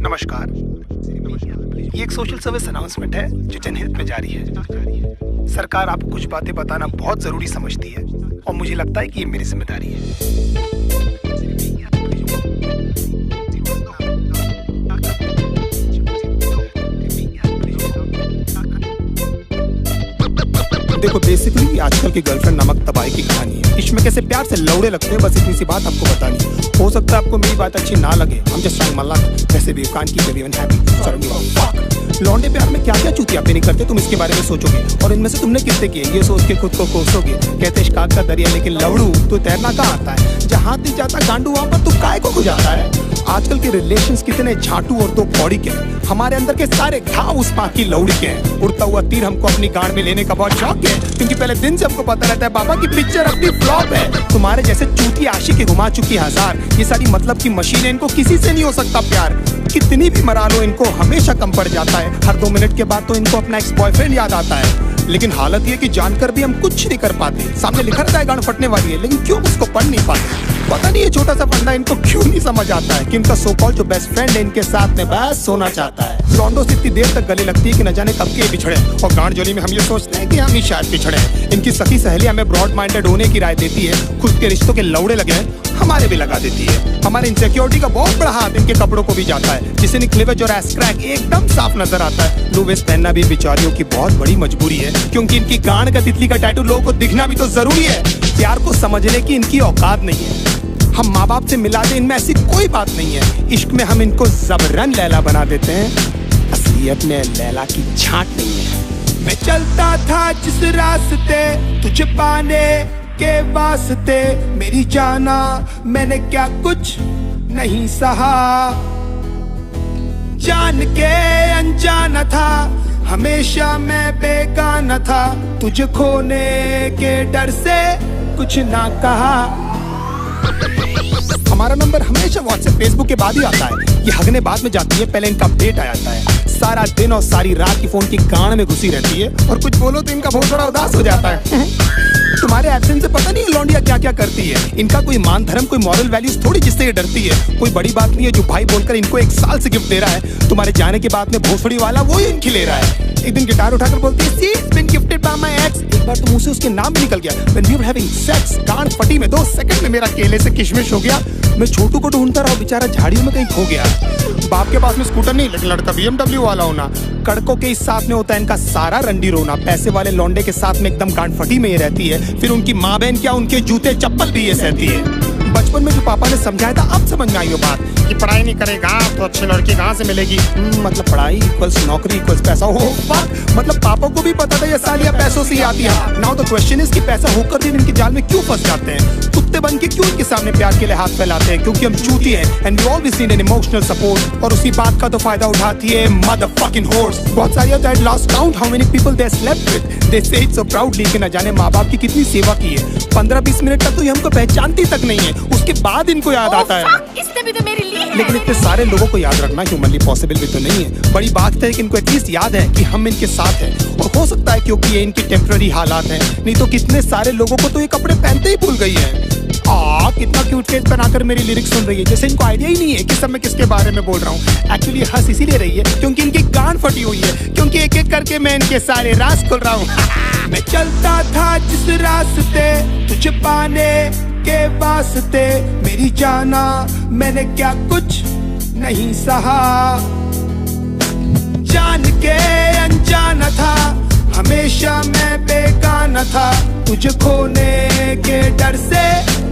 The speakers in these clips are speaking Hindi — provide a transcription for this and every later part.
नमस्कार। ये एक सोशल सर्विस अनाउंसमेंट है जो जनहित में जारी है। सरकार आपको कुछ बातें बताना बहुत जरूरी समझती है और मुझे लगता है कि ये मेरी जिम्मेदारी है। देखो, बेसिकली आजकल की गर्लफ्रेंड नमक तबाही की कहानी है। इसमें कैसे प्यार से लौड़े लगते हैं, बस इतनी सी बात आपको बतानी है। हो सकता है आपको मेरी बात अच्छी ना लगे, हम जस्ट ट्राइंग माय लक। वैसे भी can't keep everyone happy. Sorry, लौंडे प्यार में क्या-क्या चूतियापे नहीं करते, तुम इसके बारे में सोचोगे और इनमें से तुमने कितने किए ये सोच के खुद को कोसोगे। कहते इश्काक का दरिया लेकिन लवड़ू तो तैरना कहाँ आता है। जहाँ नहीं जाता गांडू वहाँ पर तू काय को जाता है। आजकल के रिलेशंस कितने झाटू और दो कौड़ी के हैं। हमारे अंदर के सारे घाव उस माँ की लौड़ी के हैं। उड़ता हुआ तीर हमको अपनी गांड में लेने का बहुत शौक है, क्योंकि पहले दिन से हमको पता रहता है बाबा की पिक्चर अपनी फ्लॉप है। तुम्हारे जैसे चूती आशिक घुमा चुकी हजार, ये सारी मतलब की मशीनें, इनको किसी से नहीं हो सकता प्यार। कितनी भी मरा लो इनको हमेशा कम पड़ जाता है। हर 2 मिनट के बाद तो इनको अपना एक्स बॉयफ्रेंड याद आता है। लेकिन हालत ये कि जानकर भी हम कुछ नहीं कर पाते। सामने लिखा रहता है गांड फटने वाली है, लेकिन क्यों उसको पढ़ नहीं पाते। पता नहीं ये छोटा सा फंडा इनको क्यों नहीं समझ आता है कि इनका सो कॉल्ड जो बेस्ट फ्रेंड है इनके साथ में बस सोना चाहता है। लॉन्डो से इतनी देर तक गले लगती है कि न जाने कब के बिछड़े, और गांड जोली में हम ये सोचते हैं कि हम ही शायद पिछड़े। इनकी सखी सहेली हमें ब्रॉड माइंडेड होने की राय देती है। खुद के रिश्तों के लौड़े लगे हैं हमारे भी लगा देती है। हमारे इनसिक्योरिटी का बहुत बड़ा हाथ इनके कपड़ों को भी जाता है, जिसे क्लीवेज और एस क्रैक एकदम साफ नजर आता है। लो वेस्ट पहनना भी बेचारियों की बहुत बड़ी मजबूरी है, क्योंकि इनकी गांड का तितली का टैटू लोगों को दिखना भी तो जरूरी है। प्यार को समझने की इनकी औकात नहीं है। हम माँ बाप से मिला दे, इनमें ऐसी कोई बात नहीं है। इश्क में हम इनको जबरन लैला बना देते हैं, असलियत में लैला की छांट नहीं है। मैं चलता था जिस रास्ते तुझे पाने के वास्ते, मेरी जाना मैंने क्या कुछ नहीं सहा। जान के अनजाना था, हमेशा मैं बेगाना था। तुझे खोने के डर से कुछ ना कहा। हमारा नंबर हमेशा व्हाट्सएप फेसबुक के बाद ही आता है। ये हगने बाद में जाती है, पहले इनका अपडेट आ जाता है। सारा दिन और सारी रात की फोन की गांड में घुसी रहती है, और कुछ बोलो तो इनका बहुत बड़ा उदास हो जाता है। तुम्हारे एब्सेंस से पता नहीं लौंडिया क्या क्या करती है। इनका कोई मान धर्म कोई मॉरल वैल्यूज थोड़ी जिससे ये डरती है। कोई बड़ी बात नहीं है जो भाई बोलकर इनको 1 साल से गिफ्ट दे रहा है। तुम्हारे जाने के बाद में भोसड़ी वाला वो ही इनकी ले रहा है। एक दिन गिटार उठाकर बोलती है, "See, it's been gifted by my ex." एक बार तो मुंह से उसके नाम भी निकल गया। When we were having sex, गांड फटी में 2 सेकंड में मेरा केले से किशमिश हो गया। मैं छोटू को ढूंढता रहा, बेचारा झाड़ियों में कहीं खो गया। बाप के पास में स्कूटर नहीं, लेकिन लड़का BMW वाला होना। कड़कों के इस साथ में होता है इनका सारा रंडी रोना। पैसे वाले लौंडे के साथ में एकदम गांड फटी में ये रहती है। फिर उनकी माँ बहन क्या, उनके जूते चप्पल भी ये सहती है। बचपन में जो पापा ने समझाया था अब समझ में आई वो बात कि पढ़ाई नहीं करेगा तो अच्छी लड़की कहाँ से मिलेगी। मतलब पढ़ाई इक्वल्स नौकरी इक्वल्स पैसा। हो मतलब पापा को भी पता था ये सालियाँ पैसों से ही आती है। नाउ द क्वेश्चन इज कि पैसा होकर भी इनके जाल में क्यों फंस जाते हैं। कुत्ते बन के क्यों इनके सामने प्यार के लिए हाथ फैलाते हैं, क्योंकि हम चूती हैं and we always need an emotional support. और उसी बात का तो फायदा उठाती है मदरफकिंग होर्स। बहुत सारी that lost count how many people they slept with, they say it so proudly कि न जाने माँ बाप की कितनी सेवा की है। 15-20 मिनट तक तो ये हमको पहचानती तक नहीं है, उसके बाद इनको याद आता है। इसने भी तो मेरे लिए है। लेकिन इतने सारे लोगों को याद रखना ह्यूमनली पॉसिबल भी तो नहीं है। बड़ी बात है कि इनको एटलीस्ट याद है कि हम इनके साथ हैं, और हो सकता है क्योंकि ये इनकी टेम्पररी हालात हैं, नहीं तो कितने सारे लोगों को तो ये कपड़े पहनते ही भूल गई है। कितना क्यूट फेस बनाकर मेरी लिरिक्स सुन रही है, जैसे इनको आइडिया ही नहीं है कि सब मैं किसके बारे में बोल रहा हूँ। एक्चुअली हंस इसीलिए रही है क्योंकि इनकी गांड फटी हुई है, क्योंकि एक एक करके मैं इनके सारे राज खोल रहा हूँ। मैं चलता था जिस रास्ते तुझे पाने के वास्ते, मेरी जाना मैंने क्या कुछ नहीं सहा। जान के अनजाना था, हमेशा मैं बेगाना था। तुझे खोने के डर से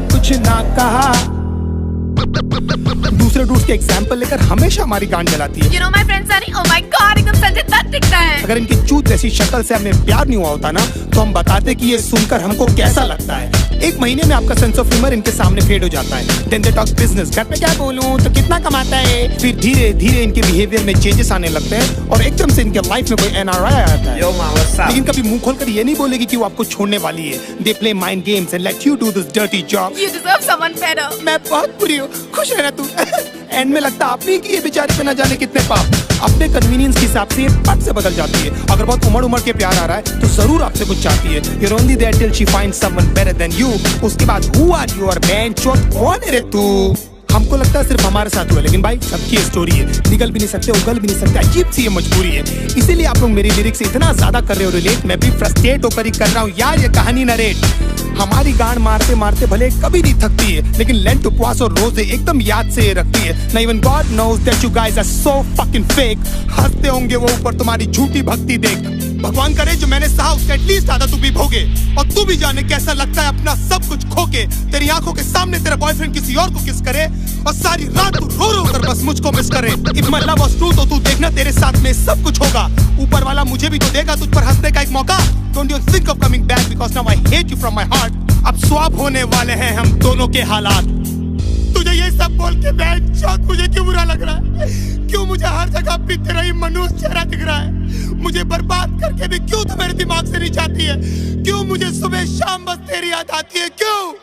कुछ ना कहा। दूसरे डूड्स के एग्जाम्पल लेकर हमेशा हमारी गांड जलाती है। You know my friend Sunny, oh my God, एकदम संजय दत्त दिखता है। अगर इनकी चूत जैसी शक्ल से हमें प्यार नहीं हुआ होता ना, तो हम बताते कि ये सुनकर हमको कैसा लगता है। 1 महीने में आपका सेंस ऑफ ह्यूमर इनके सामने फेड हो जाता है। Then they talk business, घर पे क्या बोलूं तो कितना कमाता है। फिर धीरे धीरे इनके बिहेवियर में चेंजेस आने लगते हैं, और एकदम से इनके लाइफ में कोई NRI आ जाता है। लेकिन कभी मुंह खोलकर ये नहीं बोलेगी कि वो आपको छोड़ने वाली है। They play mind games and let you do this dirty job. You deserve someone better. मैं बहुत बुरी हूँ, खुश रहना तू। एंड में लगता आपने कि ये बेचारे पे न जाने कितने पाप। अपने कन्वीनियंस के हिसाब से ये पट से बदल जाती है। अगर बहुत उमड़ के प्यार आ रहा है तो जरूर आपसे कुछ चाहती है। You're only there till she finds someone better than you. उसके बाद who are you और man चौथ कौन है रे तू। हमको लगता है सिर्फ हमारे साथ हुआ, लेकिन भाई सबकी स्टोरी है। निकल भी नहीं सकते, उगल भी नहीं सकते, अजीब सी ये मजबूरी है। इसीलिए आप लोग मेरी लिरिक्स से इतना ज्यादा कर रहे हो रिलेट, मैं भी फ्रस्ट्रेट होकर ही कर रहा हूँ यार ये कहानी नरेट। हमारी गांड मारते मारते भले कभी नहीं थकती है, लेकिन लेंट उपवास और रोजे एकदम याद से रखती है। ना even God knows that you guys are so fucking fake. हंसते होंगे वो ऊपर तुम्हारी झूठी भक्ति देख। भगवान करे जो मैंने सहा उसका एटलीस्ट आधा तू भी भोगे, और तू भी जाने कैसा लगता है अपना सब कुछ खोके। तेरी आंखों के सामने तेरा बॉयफ्रेंड किसी और को किस करे, और सारी रात तू रो रो कर बस मुझको मिस करे। If my love was true तो तू देखना तेरे साथ में सब कुछ होगा। ऊपर वाला मुझे भी तो देगा तुझ पर हंसने का एक मौका। Don't you think of coming back because now I hate you from my heart। अब स्वैप होने वाले हैं हम दोनों के हालात। तुझे ये सब बोल के बेंचौत मुझे क्यों बुरा लग रहा है? क्यों मुझे हर जगह अपनी तेरा ही मनुष्य चेहरा दिख रहा है? मुझे बर्बाद करके भी क्यों तू मेरे दिमाग से नहीं जाती है? क्यों मुझे सुबह शाम बस तेरी याद आती है? क्यों?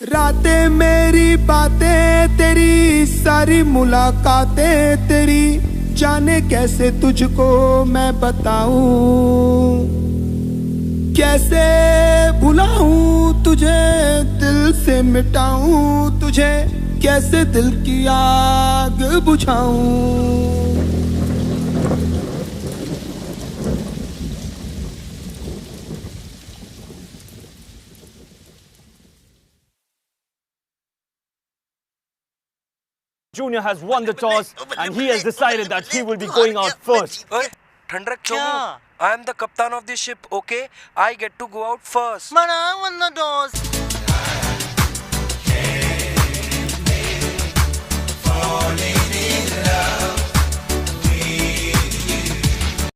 रातें मेरी बातें तेरी, सारी मुलाकातें तेरी, जाने कैसे तुझको मैं बताऊं, कैसे भुलाऊं तुझे, दिल से मिटाऊं तुझे, कैसे दिल की आग बुझाऊं। Junior has won the toss and he has decided that he will be going out first. ठंड रख क्या? I am the captain of the ship, okay? I get to go out first. But I won the toss.